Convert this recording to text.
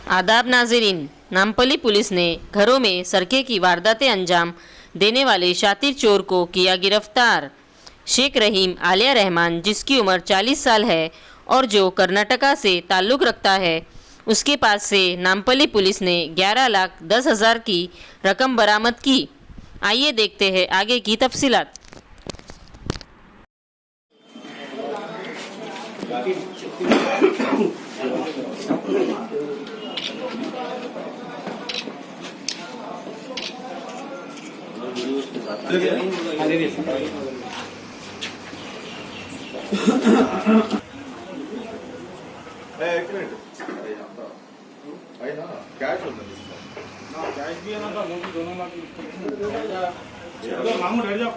आदाब नाज़रीन, नामपल्ली पुलिस ने घरों में सरके की वारदातें अंजाम देने वाले शातिर चोर को किया गिरफ्तार। शेख रहीम आलिया रहमान, जिसकी उम्र 40 साल है और जो कर्नाटका से ताल्लुक़ रखता है, उसके पास से नामपल्ली पुलिस ने 11,10,000 की रकम बरामद की। आइए देखते हैं आगे की तफसीलात। एक मिनट भाई ना कैश होता है कैश भी है ना, दोनों मांगू बैठ जाओ।